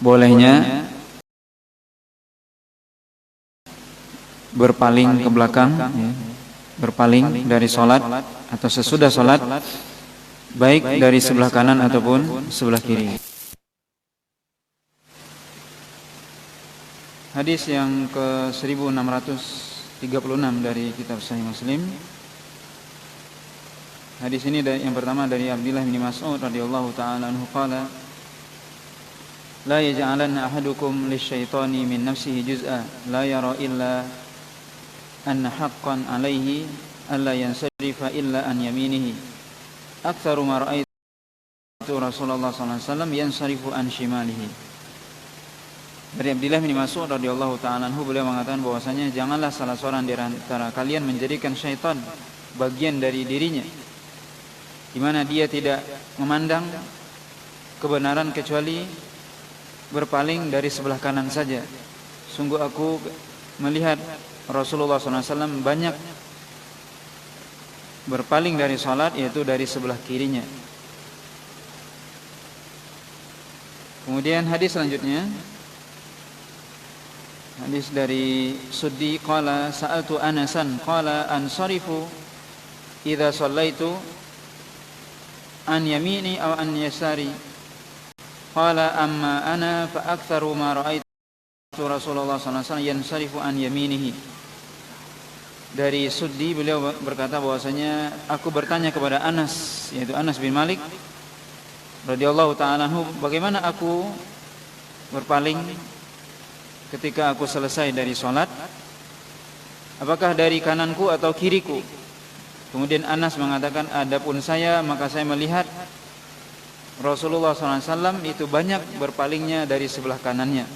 bolehnya berpaling ke belakang, ya, berpaling dari sholat atau sesudah sholat, baik dari sebelah kanan ataupun sebelah kiri. Hadis yang ke 1636 dari kitab Sahih Muslim. Hadis ini yang pertama dari Abdullah bin Mas'ud radhiyallahu taala anhu qala la yaj'alanna ahadukum lisyaitani min nafsihi juz'a la yara illa anna haqqan alaihi alla yansarifa illa an yaminihi aktsaru ma ra'aitu Rasulullah sallallahu alaihi wasallam yansarifu an shimalihi. Dari Abdullah bin Mas'ud radhiyallahu taala anhu, beliau mengatakan bahwasanya janganlah salah seorang di antara kalian menjadikan syaitan bagian dari dirinya, di mana dia tidak memandang kebenaran kecuali berpaling dari sebelah kanan saja. Sungguh aku melihat Rasulullah SAW banyak berpaling dari salat, yaitu dari sebelah kirinya. Kemudian hadis selanjutnya, hadis dari Suddi qala sa'altu Anasan qala ansarifu idza shallaitu an yamini aw an yasari qala amma ana fa aktsaru ma ra'aitu Rasulullah sallallahu alaihi wasallam yansarifu an yaminihi. Dari Suddi beliau berkata bahwasanya aku bertanya kepada Anas, yaitu Anas bin Malik radhiyallahu taala anhu, bagaimana aku berpaling ketika aku selesai dari sholat, apakah dari kananku atau kiriku? Kemudian Anas mengatakan, adapun saya, maka saya melihat Rasulullah SAW itu banyak berpalingnya dari sebelah kanannya.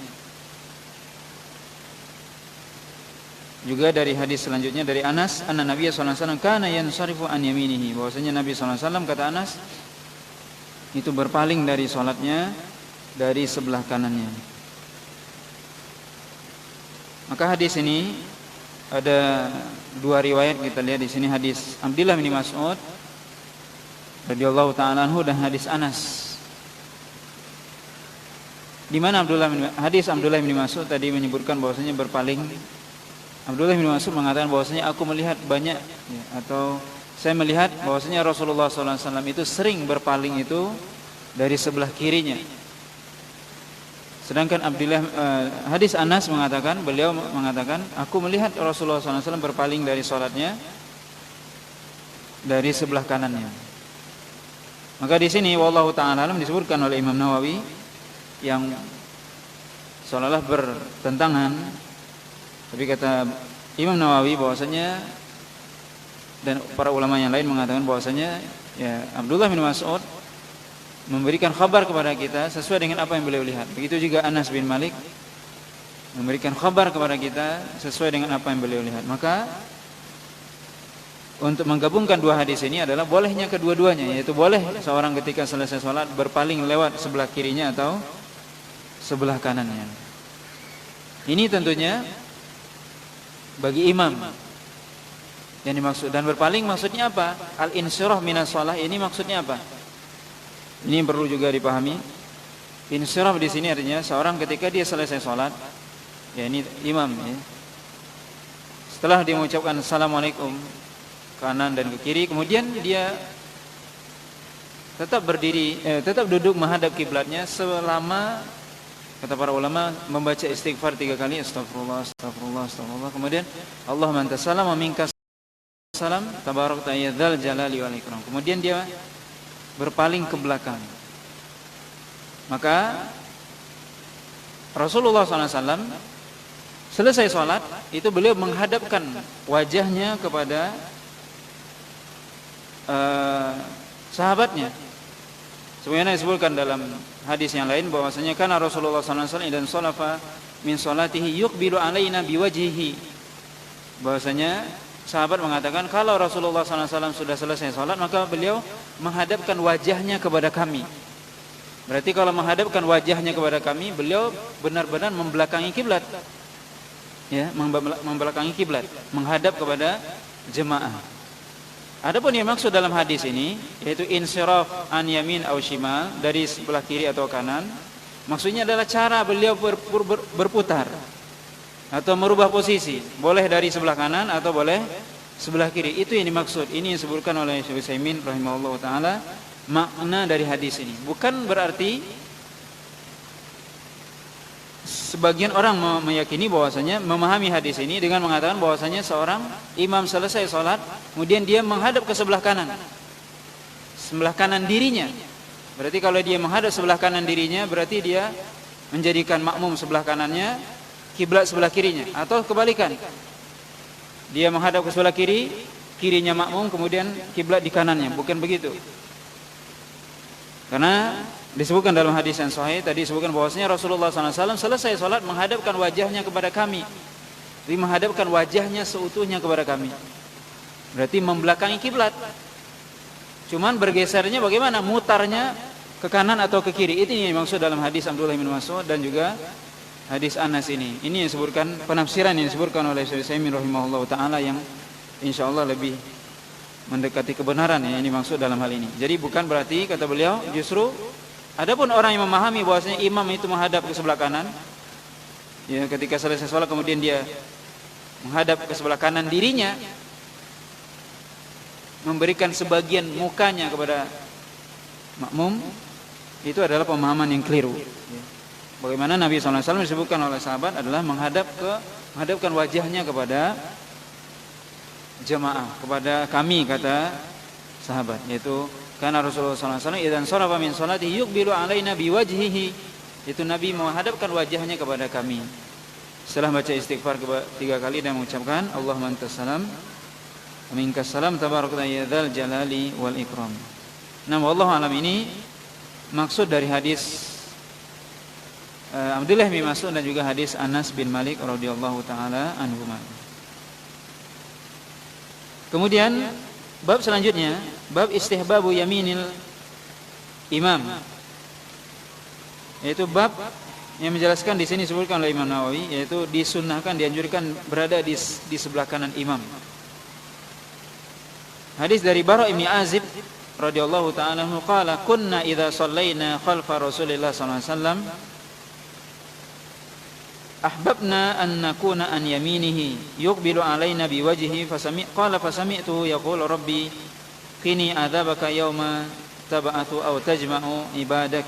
Juga dari hadis selanjutnya dari Anas, anna Nabi SAW kana yansarifu an yaminihi, bahwasanya Nabi SAW, kata Anas, itu berpaling dari sholatnya dari sebelah kanannya. Maka hadis ini ada dua riwayat, kita lihat di sini hadis Abdullah bin Mas'ud radhiyallahu taala anhu dan hadis Anas. Di mana hadis Abdullah bin Mas'ud tadi menyebutkan bahwasanya berpaling. Abdullah bin Mas'ud mengatakan bahwasanya aku melihat banyak, ya, atau saya melihat bahwasanya Rasulullah SAW itu sering berpaling itu dari sebelah kirinya. Sedangkan hadis Anas mengatakan, beliau mengatakan, aku melihat Rasulullah SAW berpaling dari sholatnya dari sebelah kanannya. Maka di sini wallahu ta'ala alam disebutkan oleh Imam Nawawi yang seolah-olah bertentangan, tapi kata Imam Nawawi bahwasanya, dan para ulama yang lain mengatakan bahwasanya ya Abdullah bin Mas'ud memberikan kabar kepada kita sesuai dengan apa yang beliau lihat. Begitu juga Anas bin Malik memberikan kabar kepada kita sesuai dengan apa yang beliau lihat. Maka untuk menggabungkan dua hadis ini adalah bolehnya kedua-duanya, yaitu boleh seorang ketika selesai sholat berpaling lewat sebelah kirinya atau sebelah kanannya. Ini tentunya bagi imam yang dimaksud. Dan berpaling maksudnya apa? Al-insyirah minas shalah ini maksudnya apa? Ini perlu juga dipahami. Insyirah di sini artinya seorang ketika dia selesai sholat, ya ini imam, ya, setelah dia mengucapkan assalamualaikum kanan dan ke kiri, kemudian dia tetap berdiri, tetap duduk menghadap kiblatnya selama, kata para ulama, membaca istighfar 3 kali, astagfirullah, astagfirullah, astagfirullah. Kemudian Allahumma antas salam wa minkas salam tabarakta ya dzal jalali wal ikram. Kemudian dia berpaling ke belakang. Maka Rasulullah SAW selesai sholat itu beliau menghadapkan wajahnya kepada sahabatnya. Sebagaimana disebutkan dalam hadis yang lain bahwasanya kana Rasulullah SAW idan sholafa min sholatihi yuqbilu alaina biwajhihi. Bahwasanya sahabat mengatakan kalau Rasulullah SAW sudah selesai sholat, maka beliau menghadapkan wajahnya kepada kami. Berarti kalau menghadapkan wajahnya kepada kami, beliau benar-benar membelakangi kiblat, ya, membelakangi kiblat, menghadap kepada jemaah. Adapun yang maksud dalam hadis ini yaitu insiraf an yamin aw shimal, dari sebelah kiri atau kanan, Maksudnya adalah cara beliau berputar atau merubah posisi. Boleh dari sebelah kanan atau boleh sebelah kiri. Itu yang dimaksud. Ini yang disebutkan oleh Syekh Utsaimin rahimahullah taala makna dari hadis ini. Bukan berarti sebagian orang meyakini bahwasanya memahami hadis ini dengan mengatakan bahwasanya seorang imam selesai sholat kemudian dia menghadap ke sebelah kanan dirinya. Berarti kalau dia menghadap sebelah kanan dirinya berarti dia menjadikan makmum sebelah kanannya, kiblat sebelah kirinya, atau kebalikan. Dia menghadap ke sebelah kiri, kirinya makmum, kemudian kiblat di kanannya. Bukan begitu. Karena disebutkan dalam hadis yang sahih tadi disebutkan bahwasanya Rasulullah SAW selesai sholat menghadapkan wajahnya kepada kami. Jadi menghadapkan wajahnya seutuhnya kepada kami. Berarti membelakangi kiblat. Cuman bergesernya bagaimana? Mutarnya ke kanan atau ke kiri. Itu yang dimaksud dalam hadis Abdullah bin Mas'ud dan juga hadis Anas ini. Ini yang disebutkan penafsiran yang disebutkan oleh Syekh Utsaimin rahimahullah taala yang insyaallah lebih mendekati kebenaran yang dimaksud dalam hal ini. Jadi bukan berarti kata beliau justru adapun orang yang memahami bahwasanya imam itu menghadap ke sebelah kanan, ya ketika selesai sholat kemudian dia menghadap ke sebelah kanan dirinya, memberikan sebagian mukanya kepada makmum, itu adalah pemahaman yang keliru. Bagaimana Nabi SAW disebutkan oleh sahabat adalah menghadapkan wajahnya kepada jamaah, kepada kami kata sahabat, yaitu karena Rasulullah SAW idzan sharafa min sholatihi yuqbilu alaina biwajhihi, itu Nabi menghadapkan wajahnya kepada kami. Setelah baca istighfar 3 kali dan mengucapkan Allahumma antas salam minkas salam tabarakta ya dzal jalali wal ikram. Nah, wallahu alam, ini maksud dari hadis Abdullah bin Mas'ud dan juga hadis Anas bin Malik radhiyallahu taala anhuma. Kemudian bab selanjutnya, bab istihbabu yaminil imam. Yaitu bab yang menjelaskan di sini disebutkan oleh Imam Nawawi, yaitu disunnahkan, dianjurkan berada di sebelah kanan imam. Hadis dari Bara' bin Azib radhiyallahu ta'ala anhu qala kunna idza shallaina khalfa Rasulillah sallallahu alaihi wasallam ahbabna an nakuna an yaminihi yuqbilu alaina biwajhihi fasami'tuhu yaqulu rabbi qini adzabaka yawma tab'atu aw tajma'u ibadak.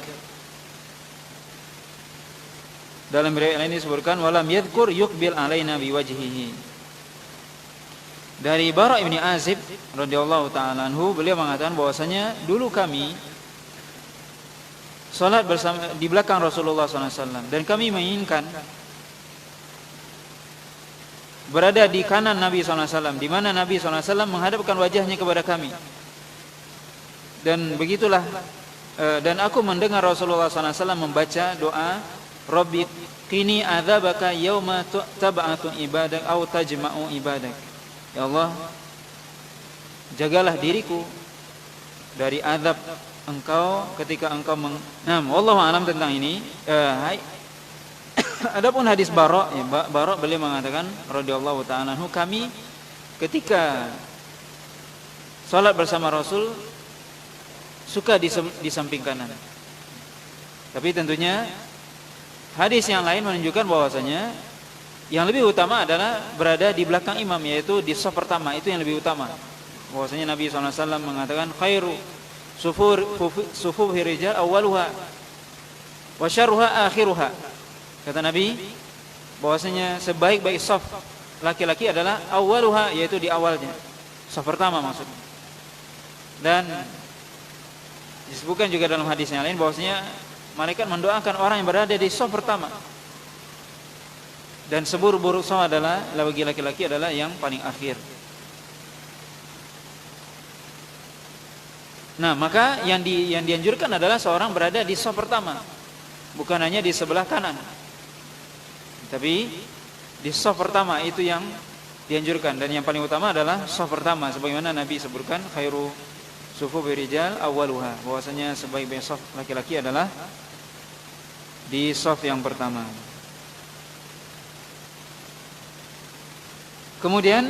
Dalam riwayat lain disebutkan walam yadhkur yuqbil alaina biwajhihi. Dari Bara' bin Azib radhiyallahu ta'ala anhu, beliau mengatakan bahwasanya dulu kami salat bersama di belakang Rasulullah SAW dan kami menginginkan berada di kanan Nabi SAW, di mana Nabi SAW menghadapkan wajahnya kepada kami. Dan begitulah dan aku mendengar Rasulullah SAW membaca doa Rabbi qini adzabaka yauma tab'atu ibadak aw tajma'u ibadak. Ya Allah, jagalah diriku dari azab engkau ketika engkau wallahu alam tentang ini. Adapun hadis Bara', ya, Bara' beliau mengatakan radhiyallahu ta'ala anhu, kami ketika salat bersama Rasul suka di samping kanan. Tapi tentunya hadis yang lain menunjukkan bahwasanya yang lebih utama adalah berada di belakang imam, yaitu di shaf pertama, itu yang lebih utama. Bahwasanya Nabi SAW mengatakan khairu sufufi rijal awwaluha wa syarruha akhiruha. Kata Nabi bahwasanya sebaik-baik shaf laki-laki adalah awwaluha, yaitu di awalnya, shaf pertama maksudnya. Dan disebutkan juga dalam hadis yang lain bahwasanya malaikat mendoakan orang yang berada di shaf pertama. Dan seburuk-buruk shaf adalah bagi laki-laki adalah yang paling akhir. Nah, maka yang dianjurkan adalah seorang berada di shaf pertama, bukan hanya di sebelah kanan, tapi di shaf pertama itu yang dianjurkan. Dan yang paling utama adalah shaf pertama, sebagaimana Nabi sebutkan khairu sufufi rijal awwaluha, bahwasanya sebaik-baik shaf laki-laki adalah di shaf yang pertama. Kemudian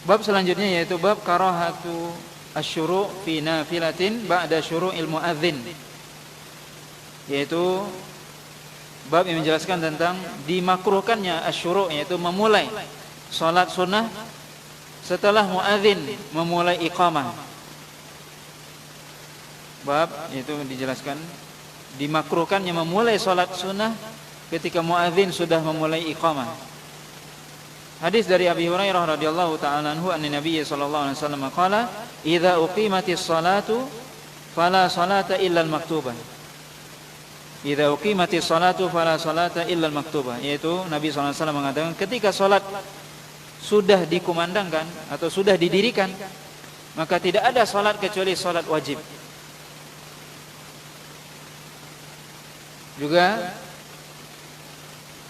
bab selanjutnya yaitu bab karahatu asyuru' fi nafilatin ba'da syuru'il muadzin. yaitu bab yang menjelaskan tentang dimakruhkannya asyuru', yaitu memulai salat sunnah setelah muadzin memulai iqamah. Bab yaitu dijelaskan dimakruhkannya memulai salat sunnah ketika muadzin sudah memulai iqamah. Hadis dari Abi Hurairah radhiyallahu taala anhu anna Nabiy sallallahu alaihi wasallam qala, "Idza uqimatis salatu fala salata illa al-maktubah." Idza uqimatis salatu fala salata illa al-maktubah, yaitu Nabi sallallahu alaihi wasallam mengatakan ketika salat sudah dikumandangkan atau sudah didirikan, maka tidak ada salat kecuali salat wajib. Juga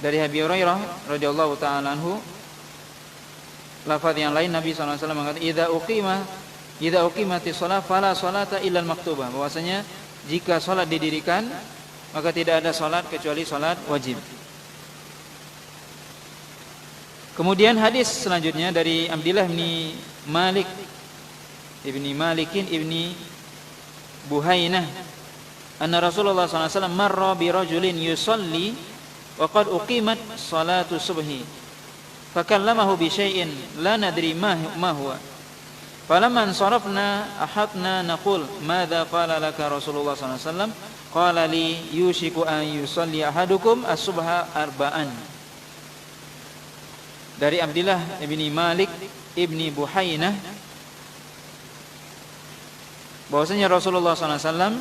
dari Abi Hurairah radhiyallahu taala anhu, lafaz yang lain Nabi sallallahu alaihi wasallam mengatakan idza uqimatis shalah fala salata illa al-maktubah, bahwasanya jika salat didirikan maka tidak ada salat kecuali salat wajib. Kemudian hadis selanjutnya dari Abdullah bin Malikin ibni Buhainah anna Rasulullah sallallahu alaihi wasallam marra bi rajulin yusalli wa qad uqimat salatu subhi fakallamahu bi syai'in la nadri ma huwa falamma sarafna ahadna naqul madza qala laka Rasulullah sallallahu alaihi wasallam qala li yushiku an yusalli ahadukum as-subha arba'an. Dari Abdullah ibni Malik ibni Buhainah bahwasanya Rasulullah sallallahu alaihi wasallam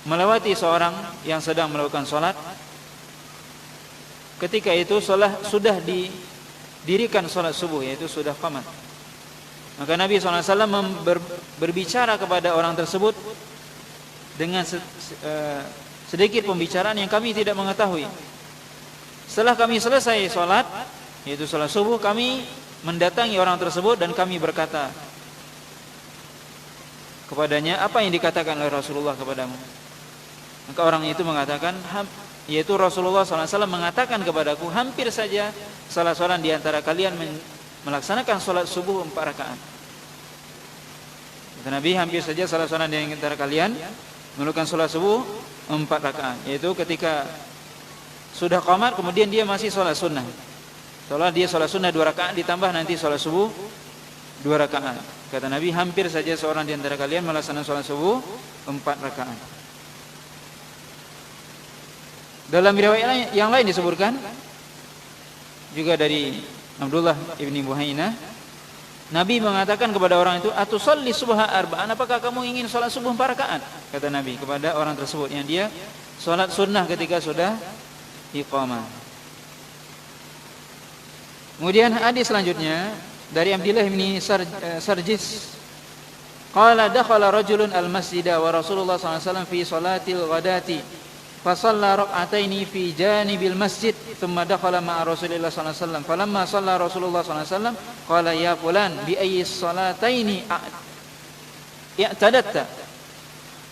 melewati seorang yang sedang melakukan salat. Ketika itu sudah didirikan salat subuh, yaitu sudah qamat. Maka Nabi SAW berbicara kepada orang tersebut dengan sedikit pembicaraan yang kami tidak mengetahui. Setelah kami selesai salat, yaitu salat subuh, kami mendatangi orang tersebut dan kami berkata kepadanya, apa yang dikatakan oleh Rasulullah kepadamu? Maka orang itu mengatakan, yaitu Rasulullah SAW mengatakan kepadaku, hampir saja salah seorang di antara kalian melaksanakan salat subuh 4 rakaat. Kata Nabi, hampir saja salah seorang di antara kalian melakukan salat subuh 4 rakaat, yaitu ketika sudah qamat kemudian dia masih salat sunnah. Setelah dia salat sunnah 2 rakaat ditambah nanti salat subuh 2 rakaat. Kata Nabi, hampir saja seorang di antara kalian melaksanakan salat subuh 4 rakaat. Dalam riwayat yang lain disebutkan juga dari Abdullah ibni Buhainah, Nabi mengatakan kepada orang itu, atusalli subha arba'an, apakah kamu ingin salat subuh 4 rakaat? Kata Nabi kepada orang tersebut yang dia salat sunnah ketika sudah iqamah. Kemudian hadis selanjutnya dari Abdullah bin Sarjis, qala dakhala rajulun al-masjida wa Rasulullah sallallahu alaihi wasallam fi salatil ghadati fa shalla rak'ataini fi janibil masjid thumma dakhala ma'a Rasulillah sallallahu alaihi wasallam falamma shalla Rasulullah sallallahu alaihi wasallam qala ya fulan bi ayyi salataini i'tadatta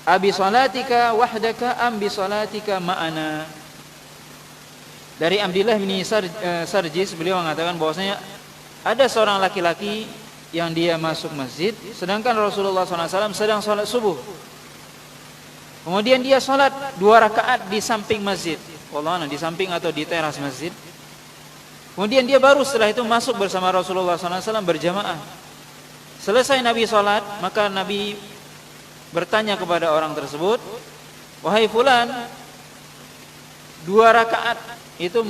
abi salatika wahdaka am bi salatika ma'ana. Dari Abdullah bin Sarjis, beliau mengatakan bahwasanya ada seorang laki-laki yang dia masuk masjid sedangkan Rasulullah SAW sedang salat subuh. Kemudian dia salat 2 rakaat di samping masjid, wallahualam di samping atau di teras masjid. Kemudian dia baru setelah itu masuk bersama Rasulullah SAW berjamaah. Selesai Nabi salat, maka Nabi bertanya kepada orang tersebut, wahai fulan, 2 rakaat itu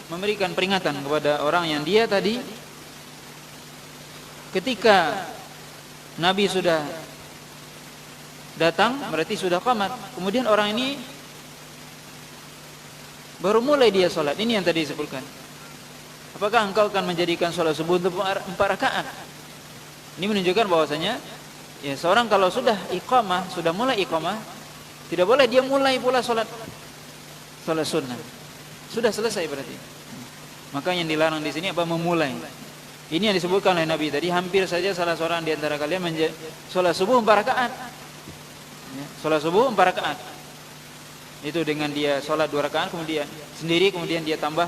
memberikan peringatan kepada orang yang dia tadi ketika Nabi sudah datang berarti sudah qamat. Kemudian orang ini baru mulai dia salat. Ini yang tadi disebutkan. Apakah engkau akan menjadikan salat subuh untuk 4 rakaat? Ini menunjukkan bahwasanya ya seorang kalau sudah iqamah, sudah mulai iqamah, tidak boleh dia mulai pula salat sunnah. Sudah selesai berarti. Maka yang dilarang di sini apa? Memulai. Ini yang disebutkan oleh Nabi tadi, hampir saja salah seorang di antara kalian salat subuh 4 rakaat. Ya, salat subuh 4 rakaat. Itu dengan dia salat 2 rakaat kemudian sendiri, kemudian dia tambah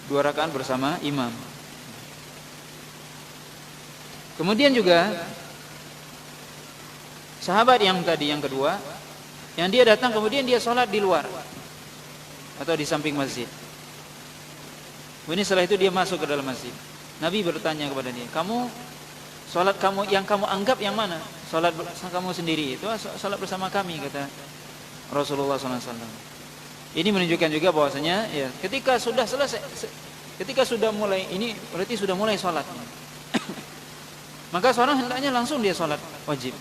2 rakaat bersama imam. Kemudian juga sahabat yang tadi yang kedua, yang dia datang kemudian dia sholat di luar atau di samping masjid. Kemudian setelah itu dia masuk ke dalam masjid. Nabi bertanya kepada dia, kamu sholat kamu yang kamu anggap yang mana? Sholat kamu sendiri itu sholat bersama kami, kata Rasulullah SAW. Ini menunjukkan juga bahwasanya ya, ketika sudah selesai, ketika sudah mulai, ini berarti sudah mulai sholat. Maka seorang hendaknya langsung dia sholat wajib.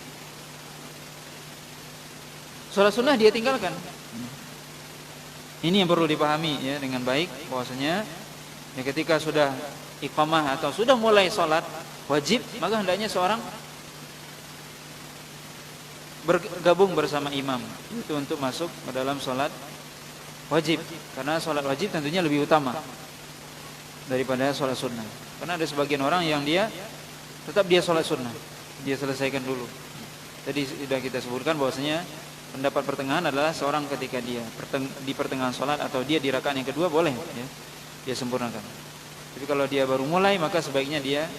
Sholat sunnah dia tinggalkan. Ini yang perlu dipahami ya dengan baik, bahwasanya ya, ketika sudah iqamah atau sudah mulai sholat wajib, maka hendaknya seorang bergabung bersama imam itu untuk masuk ke dalam sholat wajib, karena sholat wajib tentunya lebih utama daripada sholat sunnah. Karena ada sebagian orang yang dia tetap dia sholat sunnah, dia selesaikan dulu. Tadi sudah kita sebutkan bahwasanya pendapat pertengahan adalah seorang ketika dia di pertengahan sholat atau dia di rakaat yang kedua boleh ya, dia sempurnakan. Tapi kalau dia baru mulai, maka sebaiknya dia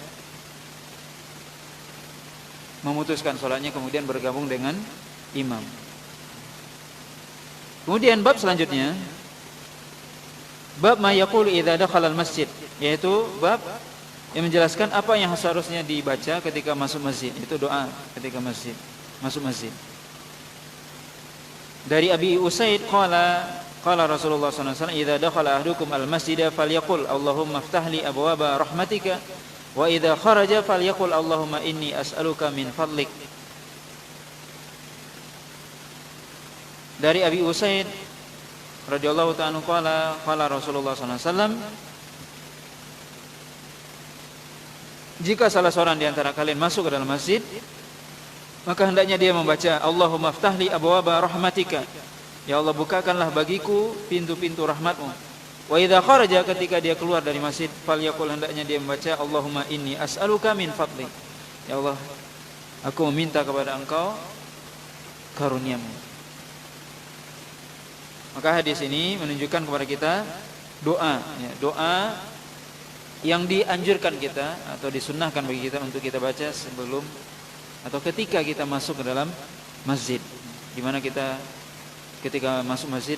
memutuskan sholatnya kemudian bergabung dengan imam. Kemudian bab selanjutnya, bab ma yaqulu idza dakhala al-masjid, yaitu bab yang menjelaskan apa yang seharusnya dibaca ketika masuk masjid, itu doa ketika masuk masjid. Dari Abi Usaid qala Rasulullah sallallahu alaihi wasallam, idza dakhala ahdukum al-masjida falyaqul Allahumma iftah li abwaaba rahmatika wa idza kharaja falyaqul Allahumma inni as'aluka min fadlik. Dari Abi Usaid radhiyallahu ta'ala qala Rasulullah sallallahu alaihi wasallam, jika salah seorang di antara kalian masuk ke dalam masjid, maka hendaknya dia membaca Allahumma iftah li abwaaba rahmatika, ya Allah bukakanlah bagiku pintu-pintu rahmatmu. Wa idza kharaja, ketika dia keluar dari masjid, falyaqul, hendaknya dia membaca Allahumma inni as'aluka min fadlik, ya Allah aku meminta kepada Engkau karuniamu. Maka hadis ini menunjukkan kepada kita doa ya, doa yang dianjurkan kita atau disunnahkan bagi kita untuk kita baca sebelum atau ketika kita masuk ke dalam masjid, di mana kita ketika masuk masjid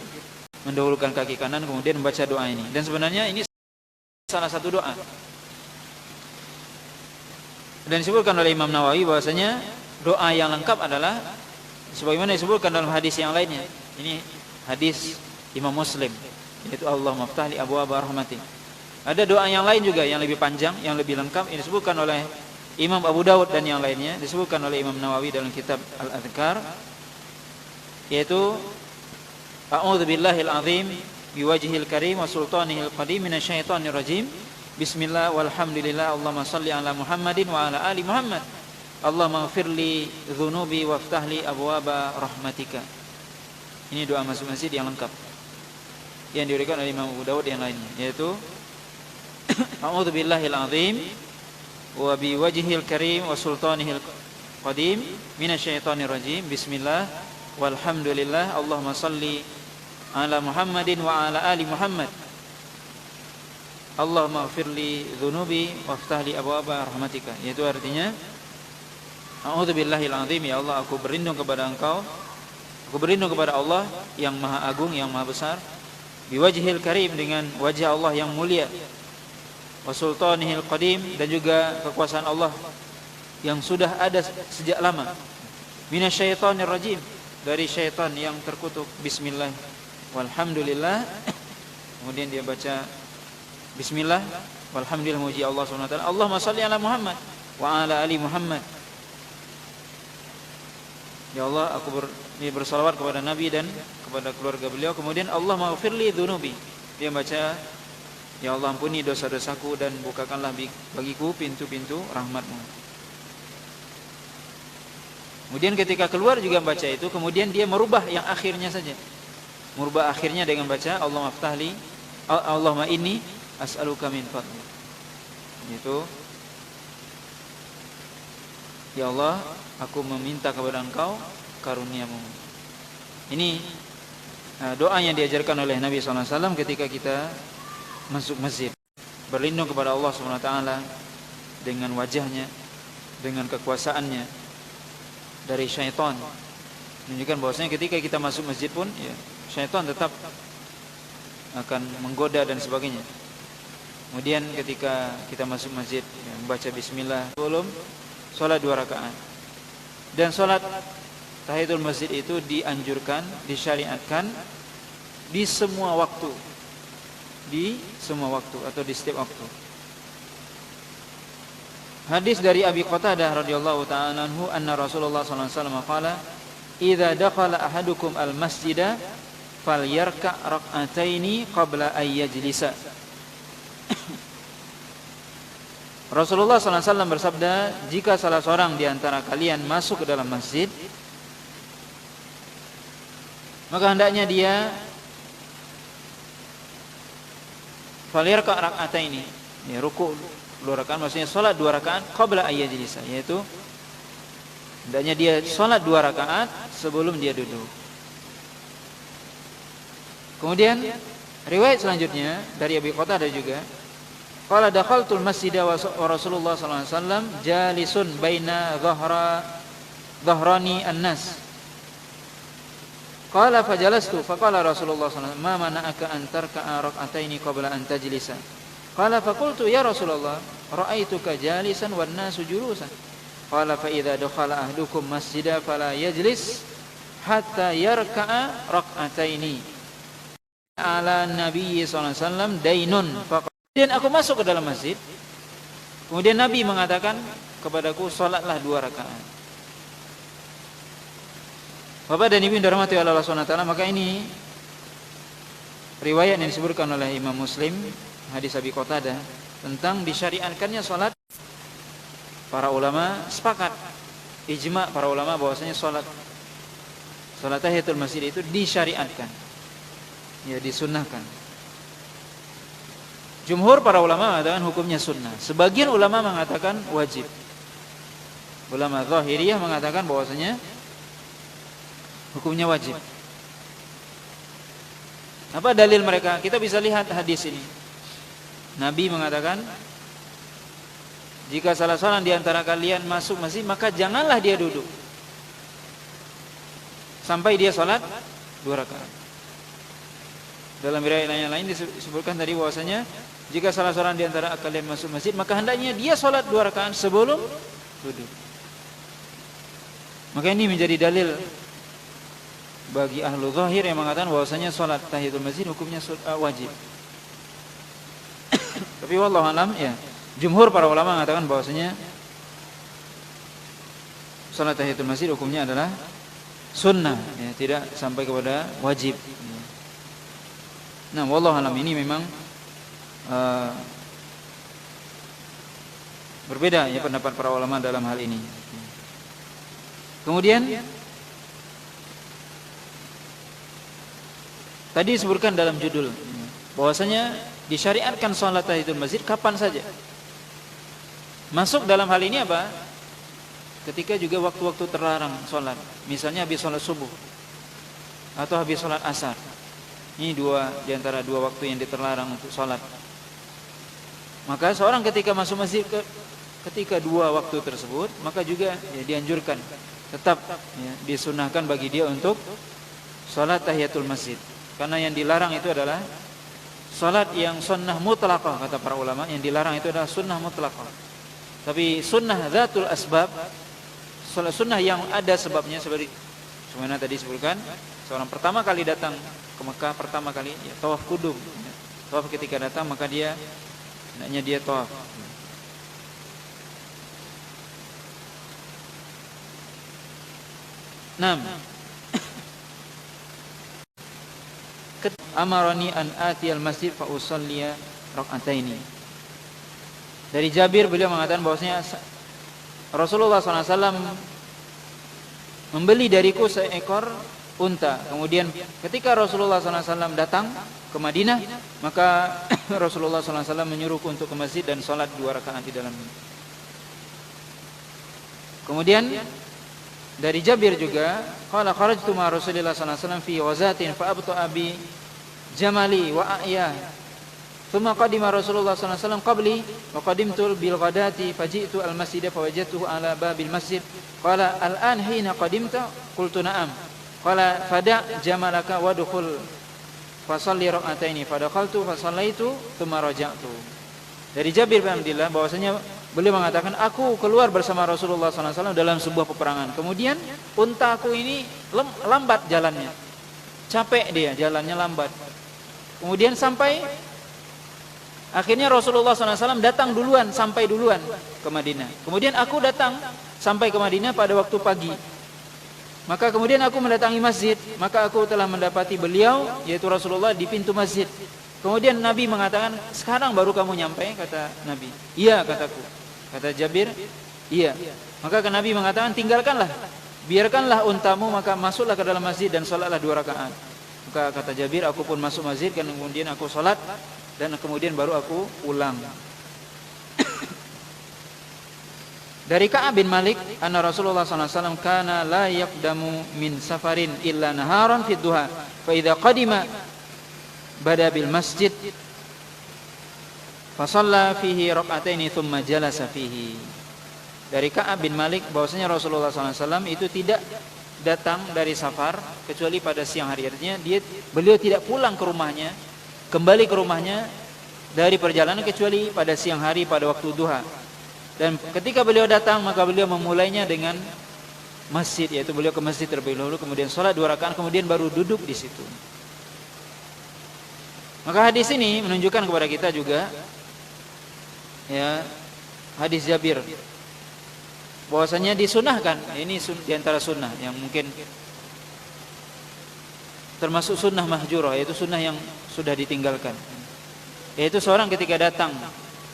mendahulukan kaki kanan kemudian membaca doa ini. Dan sebenarnya ini salah satu doa. Dan disebutkan oleh Imam Nawawi bahwasanya doa yang lengkap adalah sebagaimana disebutkan dalam hadis yang lainnya. Ini hadis Imam Muslim, yaitu Allahumma iftah li abwaaba rahmatik. Ada doa yang lain juga yang lebih panjang, yang lebih lengkap, ini disebutkan oleh Imam Abu Dawud dan yang lainnya, disebutkan oleh Imam Nawawi dalam kitab Al-Adhkar, yaitu A'udzu billahil azim biwajhil karim wa sultanihil qadim minasyaitonir rajim. Bismillah walhamdulillah Allahumma shalli ala Muhammadin wa ala ali Muhammad. Allahumma ighfirli dzunubi waftah li abwaaba rahmatika. Ini doa masuk masjid yang lengkap yang diberikan oleh Imam Abu Dawud yang lainnya, yaitu A'udzu billahil azim wa biwajhil karim wa sultanihil qadim minasyaitonir rajim. Bismillah walhamdulillah Allahumma shalli ala Muhammadin wa ala ali Muhammad. Allahumma ighfirli dzunubi waftah li abwaaba rahmatika. Yaitu artinya A'udzu billahil azim, ya Allah aku berlindung kepada Engkau, aku berlindung kepada Allah yang maha agung, yang maha besar, biwajhil karim, dengan wajah Allah yang mulia, wa sultanihil qadim, dan juga kekuasaan Allah yang sudah ada sejak lama, minasyaitonir rajim, dari syaitan yang terkutuk. Bismillah walhamdulillah, kemudian dia baca bismillah walhamdulillah, muji Allah Subhanahu wa taala. Allahumma shalli ala Muhammad wa ala ali Muhammad. Ya Allah aku bersalawat kepada Nabi dan kepada keluarga beliau. Kemudian Allahumma ighfirli dzunubi, dia baca ya Allah ampuni dosa-dosaku dan bukakanlah bagiku pintu-pintu rahmatmu. Kemudian ketika keluar juga baca itu, kemudian dia merubah yang akhirnya saja, merubah akhirnya dengan baca Allahumma iftahli Allahumma inni as'aluka min fadlik. Itu ya Allah aku meminta kepada Engkau karuniamu. Ini doa yang diajarkan oleh Nabi SAW ketika kita masuk masjid, berlindung kepada Allah SWT dengan wajahnya, dengan kekuasaannya dari syaitan Menunjukkan bahwasanya ketika kita masuk masjid pun ya, syaitan tetap akan menggoda dan sebagainya. Kemudian ketika kita masuk masjid ya, membaca bismillah sebelum sholat 2 rakaat. Dan sholat tahiyatul masjid itu dianjurkan, disyariatkan di semua waktu. Di semua waktu atau di setiap waktu. Hadis dari Abi Qatadah radhiyallahu ta'ala anhu anna Rasulullah sallallahu alaihi wasallam qala idza dakhala ahadukum al-masjida falyarka' rak'ataini qabla ay yajlisa. Rasulullah sallallahu alaihi wasallam bersabda, jika salah seorang di antara kalian masuk ke dalam masjid, maka hendaknya dia falyarka' rak'ataini, ya ruku' 2 rakaat, maksudnya salat 2 rakaat qabla ay yajlisa, yaitu hendaknya dia salat 2 rakaat sebelum dia duduk. Kemudian riwayat selanjutnya dari Abi Qatadah juga, qala dakhaltul masjida wa Rasulullah sallallahu alaihi wasallam jalisun baina dhahrani an-nas. Qala fajalastu faqala Rasulullah sallallahu alaihi wasallam ma mana'aka an tarka'a rak'ataini qabla an tajlisa. Qala faqultu ya Rasulullah ra'aituka jalisan wan nasu julusan. Qala fa idza dakhala ahdukum masjida fala yajlis hatta yarka'a rak'ataini ala Nabi sallallahu alaihi wasallam dainun. Kemudian aku masuk ke dalam masjid. Kemudian Nabi mengatakan kepadaku, salatlah 2 rakaat. Bapak dan Ibu yang dirahmati Allah Subhanahu wa taala, maka ini riwayat yang disebutkan oleh Imam Muslim, hadis Abi Qatadah tentang disyariatkannya salat. Para ulama sepakat, ijma para ulama bahwasanya salat tahiyatul masjid itu disyariatkan. Ya, disunnahkan. Jumhur para ulama mengatakan hukumnya sunnah. Sebagian ulama mengatakan wajib. Ulama Zahiriyah mengatakan bahwasanya hukumnya wajib. Apa dalil mereka? Kita bisa lihat hadis ini. Nabi mengatakan, jika salah seorang di antara kalian masuk masjid, maka janganlah dia duduk sampai dia salat 2 rakaat. Dalam riwayat yang lain disebutkan tadi bahwasanya jika salah seorang di antara kalian masuk masjid, maka hendaknya dia salat 2 rakaat sebelum duduk. Maka ini menjadi dalil bagi ahlu zahir yang mengatakan bahwasanya salat tahiyatul masjid hukumnya wajib. Tapi wallahu alam, ya, jumhur para ulama mengatakan bahwasanya salat tahiyatul masjid hukumnya adalah sunnah, ya, tidak sampai kepada wajib. Nah, wallahu alam, ini memang berbeda ya pendapat para ulama dalam hal ini. Kemudian tadi disebutkan dalam judul bahwasanya disyariatkan salat tahiyatul masjid kapan saja. Masuk dalam hal ini apa? Ketika juga waktu-waktu terlarang salat. Misalnya habis salat subuh atau habis salat asar. Ini di antara 2 waktu yang diterlarang untuk salat. Maka seorang ketika masuk masjid ketika 2 waktu tersebut, maka juga ya, dianjurkan tetap ya, disunahkan bagi dia untuk salat tahiyatul masjid. Karena yang dilarang itu adalah salat yang sunnah mutlaqah, kata para ulama. Yang dilarang itu adalah sunnah mutlaqah. Tapi sunnah dzatul asbab, salat sunnah yang ada sebabnya, seperti sebagaimana tadi disebutkan, seorang pertama kali datang ke Mekah, pertama kali ya, tawaf kudum. Ya. Tawaf ketika datang maka dia hendaknya dia tawaf. Naam. Amarani an atiyal masjid fa usalliya rak'ataini. Dari Jabir, beliau mengatakan bahwasanya Rasulullah SAW membeli dariku seekor unta. Kemudian ketika Rasulullah SAW datang ke Madinah, maka Rasulullah SAW menyuruhku untuk ke masjid dan sholat 2 rakaat di dalamnya. Kemudian dari Jabir juga, qala kharajtu ma Rasulillah sallallahu alaihi wasallam fi wazatin fa abtu abi jamali wa a'ya. Thumma qadima Rasulullah sallallahu alaihi wasallam qabli wa qadimtu bil ghadati faji'tu al masjid fa wajadtuhu ala babil masjid. Qala al-an hina qadimta? Qultu na'am. Qala fada' jamalaka wadkhul fasalli rak'ataini fadakhaltu fasallaitu tsumma raja'tu. Dari Jabir bin Abdullah bahwasanya beliau mengatakan aku keluar bersama Rasulullah SAW dalam sebuah peperangan. Kemudian unta aku ini lambat jalannya. Capek dia, jalannya lambat. Kemudian sampai akhirnya Rasulullah SAW datang duluan, sampai duluan ke Madinah. Kemudian aku datang sampai ke Madinah pada waktu pagi. Maka kemudian aku mendatangi masjid, maka aku telah mendapati beliau, yaitu Rasulullah, di pintu masjid. Kemudian Nabi mengatakan, sekarang baru kamu nyampe, kata Nabi. Iya, kataku. Kata Jabir, iya. Maka Nabi mengatakan, tinggalkanlah, biarkanlah untamu, maka masuklah ke dalam masjid dan sholatlah 2 rakaat. Maka kata Jabir, aku pun masuk masjid, dan kemudian aku sholat, dan kemudian baru aku pulang. Dari Ka'ab bin Malik, anna Rasulullah SAW kana la yaqdamu min safarin illa naharan fi duha, fa idza qadima bada bil masjid fa shalla fihi rak'ataini thumma jalasa fihi. Dari Ka'ab bin Malik bahwasanya Rasulullah SAW itu tidak datang dari safar kecuali pada siang hari. Artinya beliau tidak pulang ke rumahnya, kembali ke rumahnya dari perjalanan kecuali pada siang hari pada waktu duha. Dan ketika beliau datang maka beliau memulainya dengan masjid, yaitu beliau ke masjid terlebih dahulu, kemudian sholat 2 rakaat, kemudian baru duduk di situ. Maka hadis ini menunjukkan kepada kita juga, ya, hadis Jabir, bahwasanya disunahkan. Ini diantara sunnah yang mungkin termasuk sunnah mahjurah, yaitu sunnah yang sudah ditinggalkan. Yaitu seorang ketika datang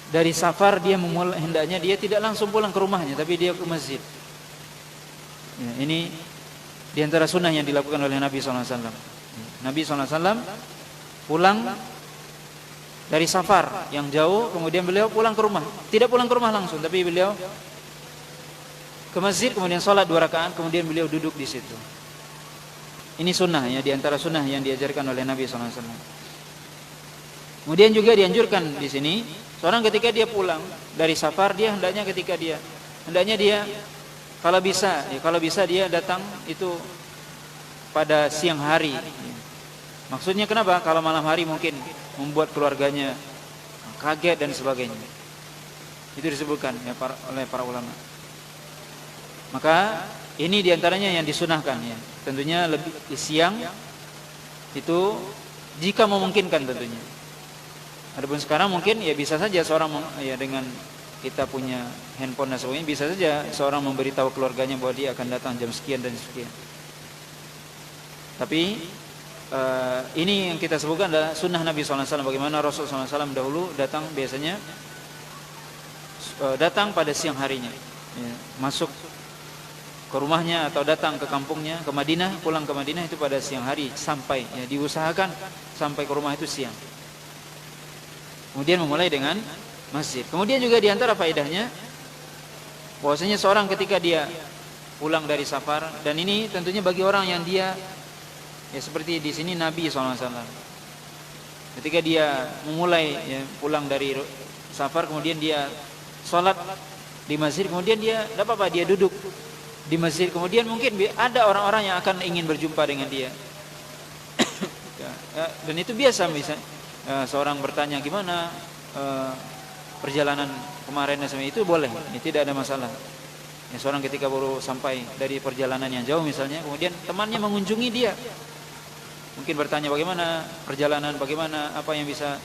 dari safar, dia hendaknya dia tidak langsung pulang ke rumahnya, tapi dia ke masjid. Ya, ini diantara sunnah yang dilakukan oleh Nabi SAW. Nabi SAW pulang dari safar yang jauh, kemudian beliau pulang ke rumah. Tidak pulang ke rumah langsung, tapi beliau ke masjid, kemudian sholat 2 rakaat, kemudian beliau duduk di situ. Ini sunnah, ya, diantara sunnah yang diajarkan oleh Nabi SAW. Kemudian juga dianjurkan di sini, seorang ketika dia pulang dari safar, dia hendaknya dia kalau bisa dia datang itu pada siang hari. Maksudnya kenapa? Kalau malam hari mungkin membuat keluarganya kaget dan sebagainya. Itu disebutkan, ya, oleh para ulama. Maka ini diantaranya yang disunahkan, ya. Tentunya lebih di siang itu jika memungkinkan tentunya. Adapun sekarang mungkin ya bisa saja seorang, ya, dengan kita punya handphone dan sebagainya, bisa saja seorang memberitahu keluarganya bahwa dia akan datang jam sekian dan sekian. Tapi ini yang kita sebutkan adalah sunnah Nabi SAW. Bagaimana Rasulullah SAW dahulu datang, biasanya datang pada siang harinya, ya, masuk ke rumahnya atau datang ke kampungnya, ke Madinah, pulang ke Madinah itu pada siang hari sampai, ya, diusahakan sampai ke rumah itu siang. Kemudian memulai dengan masjid. Kemudian juga diantara faedahnya bahwasanya seorang ketika dia pulang dari safar, dan ini tentunya bagi orang yang dia, ya, seperti di sini Nabi SAW, ketika dia memulai, ya, pulang dari safar, kemudian dia sholat di masjid, kemudian dia tidak apa-apa, dia duduk di masjid, kemudian mungkin ada orang-orang yang akan ingin berjumpa dengan dia. Ya, dan itu biasa, misalnya seorang bertanya gimana perjalanan kemarin, itu boleh, ini tidak ada masalah. Ya, seorang ketika baru sampai dari perjalanan yang jauh misalnya, kemudian temannya mengunjungi dia, mungkin bertanya bagaimana perjalanan, bagaimana apa yang bisa